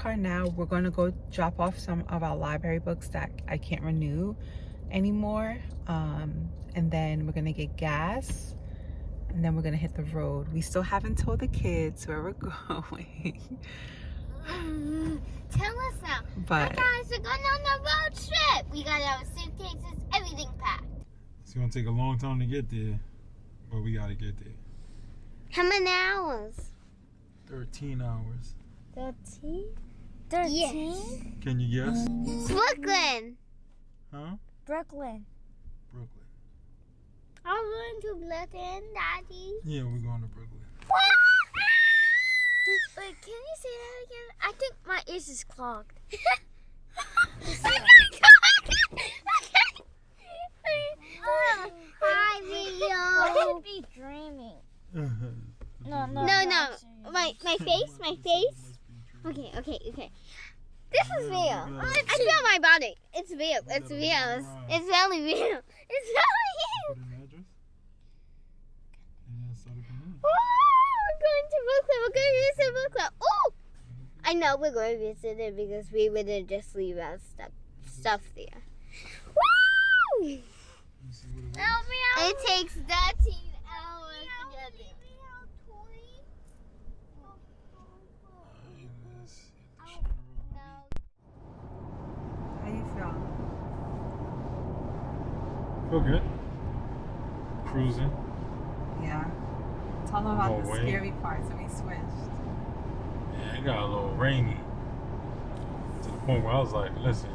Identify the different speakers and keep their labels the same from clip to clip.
Speaker 1: car now. We're going to go drop off some of our library books that I can't renew anymore. And then we're going to get gas. And then we're going to hit the road. We still haven't told the kids where we're going.
Speaker 2: Tell us now.
Speaker 1: But
Speaker 2: Hi guys, we're going on a road trip. We got our suitcases, everything packed.
Speaker 3: It's going to take a long time to get there. But we got to get there.
Speaker 2: How many hours?
Speaker 3: 13 hours.
Speaker 2: 13? 13? Yes.
Speaker 3: Can you guess?
Speaker 2: Brooklyn.
Speaker 3: Huh?
Speaker 2: Brooklyn.
Speaker 3: Brooklyn.
Speaker 2: I'm going to Brooklyn, Daddy.
Speaker 3: Yeah, we're going to Brooklyn.
Speaker 2: Wait, can you say that again? I think my ears is clogged. Hi, Leo. I could be dreaming. No. My face. Okay. This is real. I feel my body. It's real. It's real. It's really real. It's really real.
Speaker 3: Put an address? And start it from there.
Speaker 2: Oh, we're going to Brooklyn. We're going to visit Brooklyn. Oh, I know we're going to visit it because we wouldn't just leave our stuff there. Woo!
Speaker 3: You see what it is?
Speaker 2: Help me out. It takes 13 hours to get there.
Speaker 1: how you feel?
Speaker 3: Feel good. Cruising.
Speaker 1: Yeah. Tell them about
Speaker 3: No
Speaker 1: the
Speaker 3: way.
Speaker 1: scary parts that we switched.
Speaker 3: Yeah, it got a little rainy. To the point where I was like, listen,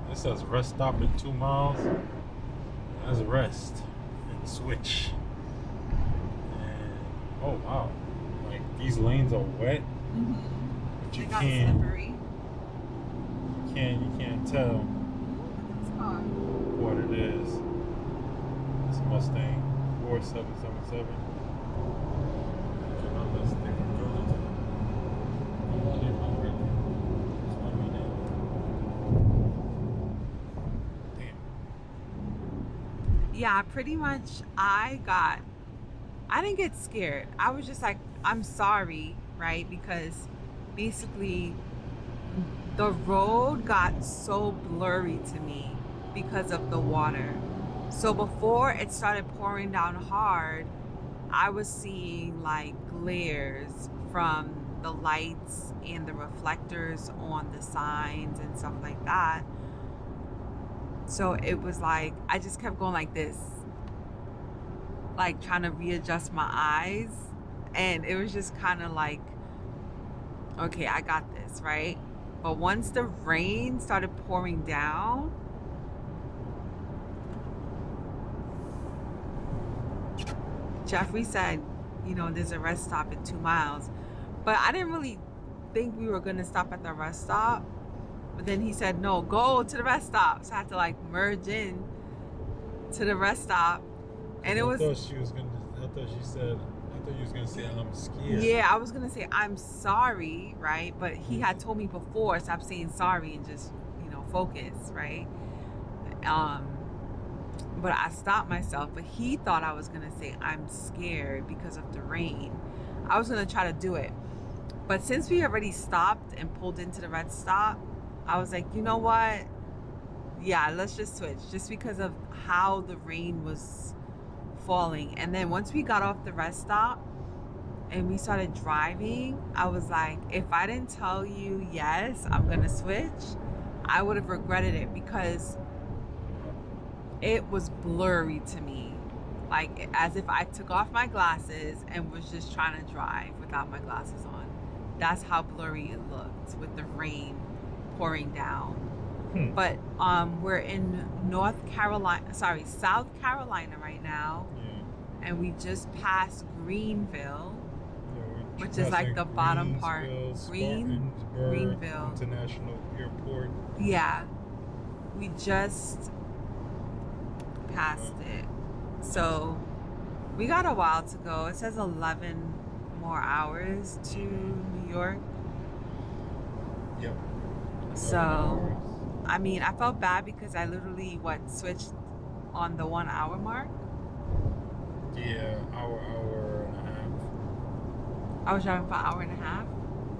Speaker 3: this says rest stop at 2 miles. That's rest and switch. And oh wow. Like these lanes are wet. But
Speaker 1: They
Speaker 3: you
Speaker 1: got
Speaker 3: can't
Speaker 1: slippery.
Speaker 3: you can't tell
Speaker 1: It's hard.
Speaker 3: what it is. It's a Mustang 4777.
Speaker 1: Yeah, pretty much I didn't get scared. I was just like, I'm sorry, right? Because basically the road got so blurry to me because of the water. So before it started pouring down hard, I was seeing like glares from the lights and the reflectors on the signs and stuff like that. So it was like, I just kept going like this, like trying to readjust my eyes. And it was just kind of like, okay, I got this, right? But once the rain started pouring down, Jeffrey said, you know, there's a rest stop at 2 miles. But I didn't really think we were going to stop at the rest stop. But then he said, no, go to the rest stop. So I had to like merge in to the rest stop. And it was...
Speaker 3: I thought you was going to say, I'm scared.
Speaker 1: Yeah, I was going to say, I'm sorry, right? But he had told me before, stop saying sorry and just, you know, focus, right? But I stopped myself. But he thought I was going to say, I'm scared because of the rain. I was going to try to do it. But since we already stopped and pulled into the rest stop, I was like, you know what? Yeah, let's just switch. Just because of how the rain was falling. And then once we got off the rest stop and we started driving, I was like, if I didn't tell you, yes, I'm going to switch, I would have regretted it because it was blurry to me. Like as if I took off my glasses and was just trying to drive without my glasses on. That's how blurry it looked with the rain pouring down. But we're in South Carolina right now.
Speaker 3: Yeah.
Speaker 1: And we just passed Greenville,
Speaker 3: Yeah,
Speaker 1: which is like the bottom part.
Speaker 3: Greenville
Speaker 1: Greenville
Speaker 3: International Airport.
Speaker 1: Yeah, we just passed it. So we got a while to go. It says 11 more hours to New York.
Speaker 3: Yep.
Speaker 1: So I mean, I felt bad because I literally switched on the 1 hour mark.
Speaker 3: Yeah, hour and a half.
Speaker 1: I was driving for an hour and a half.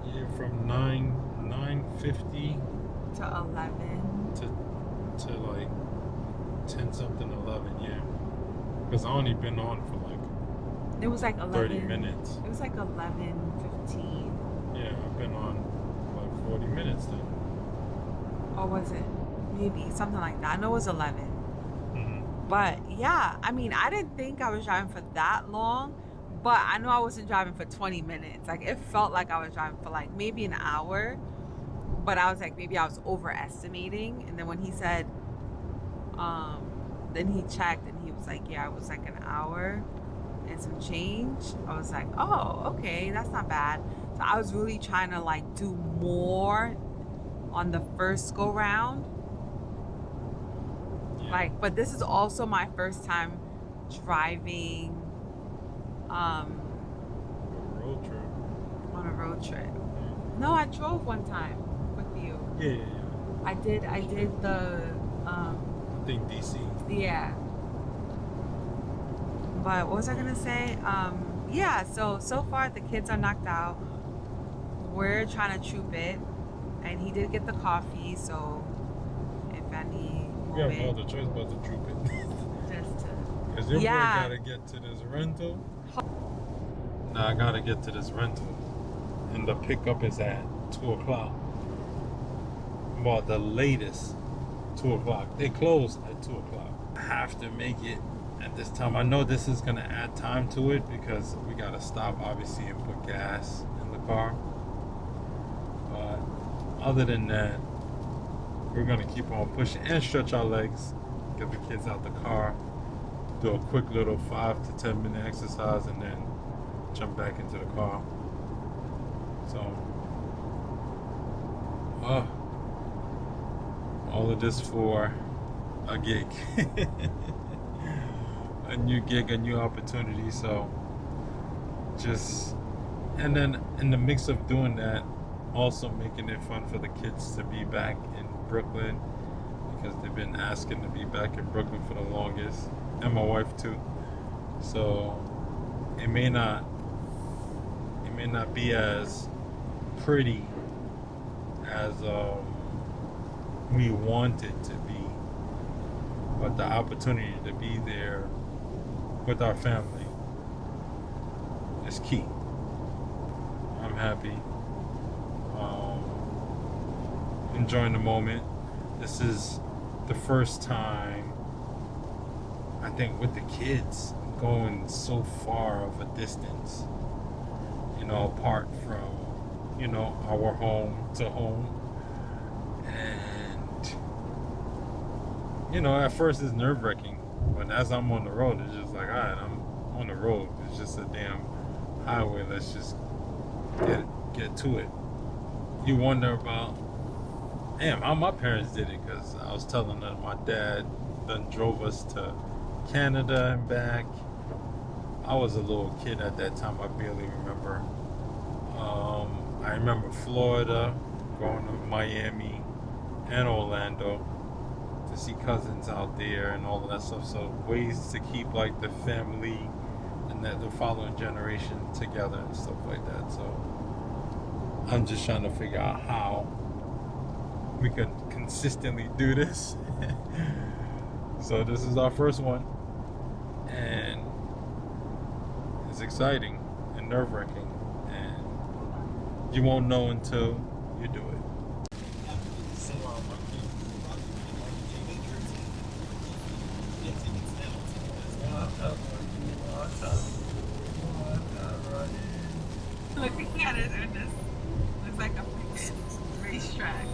Speaker 3: Yeah, from 9:50 10:50
Speaker 1: to 11
Speaker 3: to like 10 something 11. Yeah, because I only been on for like
Speaker 1: it was like 11
Speaker 3: 30 minutes.
Speaker 1: It was like 11:15.
Speaker 3: Yeah, I've been on like 40 minutes then.
Speaker 1: Or was it maybe something like that? I know it was 11.
Speaker 3: Mm-hmm.
Speaker 1: But yeah, I mean, I didn't think I was driving for that long, but I know I wasn't driving for 20 minutes. Like, it felt like I was driving for like maybe an hour, but I was like, maybe I was overestimating. And then when he said, then he checked and he was like, yeah, it was like an hour and some change. I was like, oh, okay, that's not bad. So I was really trying to like do more on the first go round.
Speaker 3: Yeah.
Speaker 1: Like, but this is also my first time driving
Speaker 3: Road trip.
Speaker 1: on a road trip. No, I drove one time with you.
Speaker 3: Yeah.
Speaker 1: I did the
Speaker 3: I think DC.
Speaker 1: yeah. But what was I gonna say? Yeah, so far the kids are knocked out. We're trying to troop it. And he did get the coffee, so if any
Speaker 3: We have no
Speaker 1: moment,
Speaker 3: other choice but to troop it.
Speaker 1: just to
Speaker 3: Because your
Speaker 1: Yeah.
Speaker 3: boy gotta get to this rental. Now I gotta get to this rental. And the pickup is at 2 o'clock. Well, the latest 2 o'clock. They close at 2 o'clock. I have to make it at this time. I know this is gonna add time to it because we gotta stop obviously and put gas in the car. But other than that, we're gonna keep on pushing and stretch our legs, get the kids out the car, do a quick little 5 to 10 minute exercise, and then jump back into the car. So, all of this for a gig, a new gig, a new opportunity. So, just, and then in the mix of doing that, also making it fun for the kids to be back in Brooklyn, because they've been asking to be back in Brooklyn for the longest, and my wife too. So it may not be as pretty as we want it to be, but the opportunity to be there with our family is key. I'm happy. Enjoying the moment. This is the first time, I think, with the kids going so far of a distance, apart from, our home to home. And, at first it's nerve-wracking, but as I'm on the road, it's just like, all right, I'm on the road. It's just a damn highway. Let's just get to it. You wonder about, damn, how my parents did it, because I was telling them my dad done drove us to Canada and back. I was a little kid at that time. I barely remember. I remember Florida, going to Miami and Orlando to see cousins out there and all of that stuff. So ways to keep like the family and the following generation together and stuff like that. So I'm just trying to figure out how we can consistently do this. So this is our first one, and it's exciting and nerve-wracking, and you won't know until you do it.
Speaker 1: looking at it, and this looks like a freaking racetrack.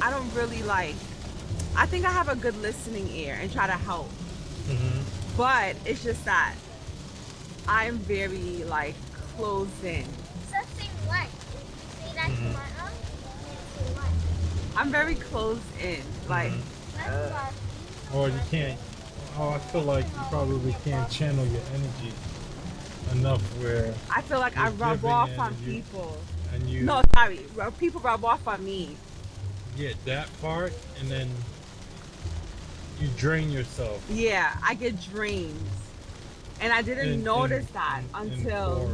Speaker 1: I don't really like, I think I have a good listening ear and try to help. But it's just that I'm very like closed in.
Speaker 2: Something like.
Speaker 1: I'm very closed in. Like,
Speaker 3: Or you can't. Oh, I feel like you probably can't channel your energy enough where
Speaker 1: I feel like I rub off on people.
Speaker 3: And you.
Speaker 1: No, sorry. People rub off on me.
Speaker 3: Get that part, and then you drain yourself.
Speaker 1: Yeah, I get drained. And I didn't notice that until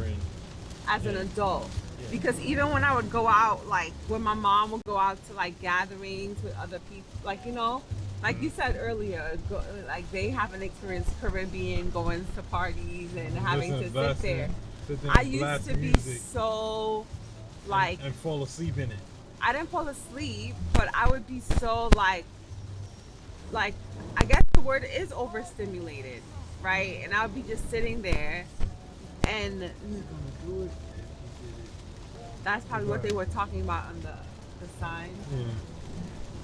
Speaker 1: as an adult. Yeah. Because even when I would go out, like when my mom would go out to like gatherings with other people, like, you know, like you said earlier, like they haven't experienced Caribbean, going to parties and having to sit there. I used to be so like...
Speaker 3: And fall asleep in it.
Speaker 1: I didn't fall asleep, but I would be so like I guess the word is overstimulated, right? And I would be just sitting there, and that's probably what they were talking about on the sign.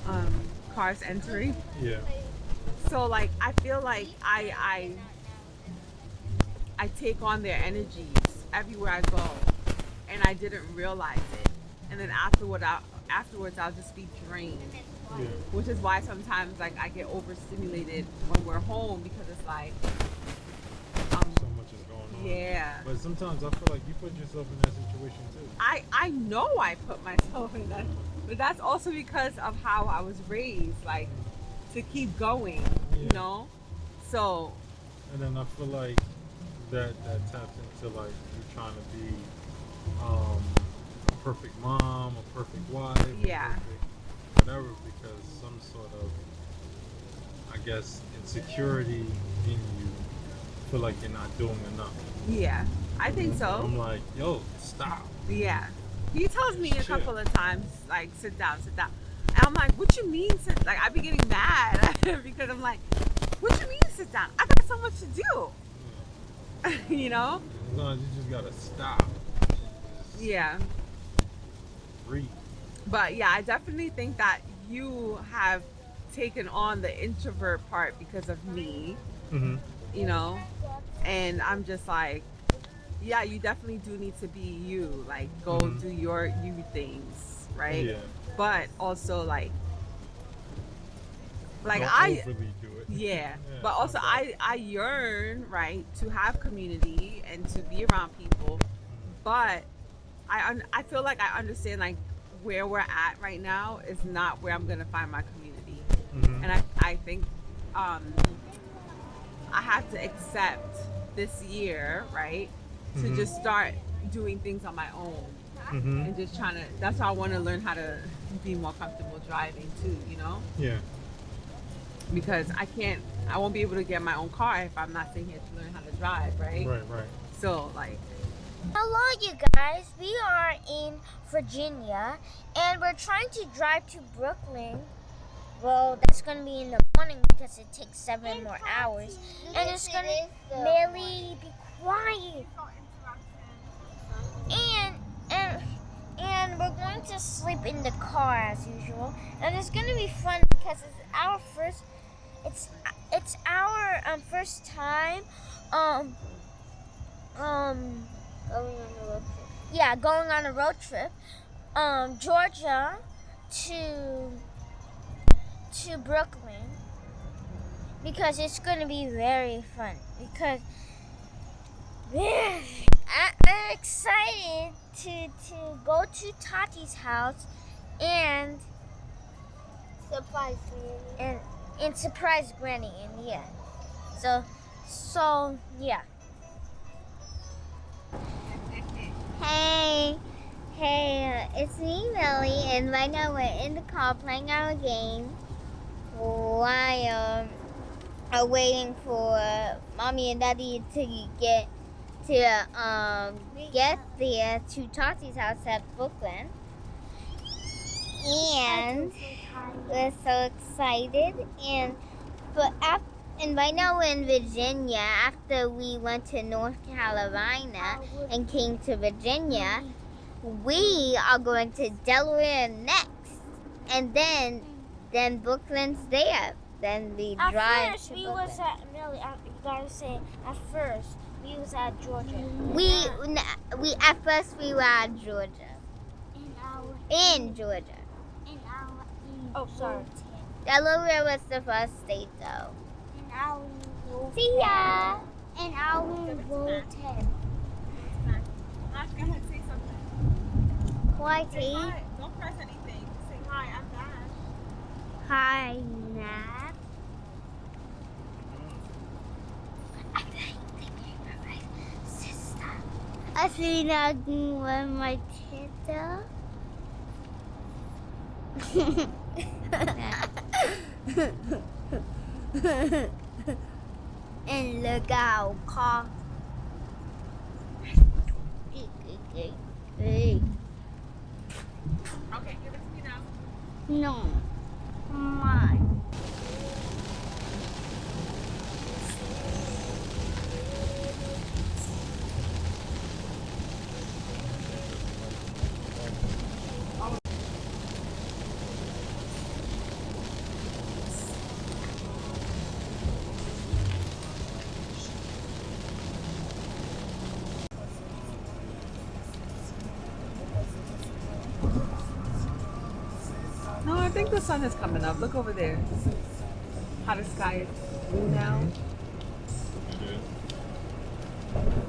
Speaker 1: Yeah. Cars entering.
Speaker 3: Yeah.
Speaker 1: So like I feel like I take on their energies everywhere I go, and I didn't realize it. And then afterwards I'll just be drained. Yeah. Which is why sometimes like I get overstimulated when we're home, because it's like
Speaker 3: so much is going on.
Speaker 1: Yeah.
Speaker 3: But sometimes I feel like you put yourself in that situation too.
Speaker 1: I know I put myself in that, but that's also because of how I was raised, like to keep going, you know? So.
Speaker 3: And then I feel like that taps into like you trying to be a perfect mom, a perfect wife,
Speaker 1: yeah,
Speaker 3: perfect whatever, because some sort of, I guess, insecurity in you feel like you're not doing enough.
Speaker 1: Yeah, I think so.
Speaker 3: I'm like, yo, stop.
Speaker 1: Yeah. He tells me a couple of times, like, sit down. And I'm like, what you mean sit? Like, I be getting mad because I'm like, what you mean sit down? I got so much to do. Yeah. You know?
Speaker 3: No, you just gotta stop.
Speaker 1: Yeah.
Speaker 3: Breathe.
Speaker 1: But yeah, I definitely think that you have taken on the introvert part because of me. Mm-hmm. You know? And I'm just like, yeah, you definitely do need to be you. Like, go do your you things, right? Yeah. But also, like
Speaker 3: don't
Speaker 1: I
Speaker 3: overly do it.
Speaker 1: Yeah. But also, I yearn, right, to have community and to be around people. But I feel like I understand, like, where we're at right now is not where I'm gonna find my community. Mm-hmm. And I think I have to accept this year, right, to just start doing things on my own. And just trying to, that's why I want to learn how to be more comfortable driving too, you know?
Speaker 3: Yeah.
Speaker 1: Because I won't be able to get my own car if I'm not sitting here to learn how to drive, right?
Speaker 3: Right.
Speaker 1: So, like...
Speaker 2: Hello, you guys. We are in Virginia, and we're trying to drive to Brooklyn. Well, that's going to be in the morning because it takes 7 more hours. And it's going to... Millie, be quiet. And we're going to sleep in the car as usual. And it's going to be fun because it's our first... It's our first time going on a road trip. Yeah, going on a road trip. Georgia to Brooklyn, because it's going to be very fun, because I'm excited to go to Tati's house and surprise Granny. And surprise Granny, and yeah. So yeah. Hey, it's me, Millie, and right now we're in the car playing our game while waiting for Mommy and Daddy to get there to Tati's house at Brooklyn. And we're so excited, and right now we're in Virginia. After we went to North Carolina and came to Virginia, we are going to Delaware next, and then Brooklyn's there. Then we drive to Brooklyn. Was at Millie. You gotta say at first we was at Georgia. At first we were at Georgia. In Georgia. Oh, sorry. Delaware was the first state, though. And I'll see ya. And I'll Roadtrip.
Speaker 1: Nash, go ahead, say something.
Speaker 2: Why,
Speaker 1: Say hi. Don't press anything. Just say hi. I'm Nash.
Speaker 2: Hi, Nash. I see that with my sister. And look out, car.
Speaker 1: Okay, give it to me now.
Speaker 2: No, mine.
Speaker 1: No, I think the sun is coming up. Look over there. How the sky is blue now.
Speaker 3: Yeah.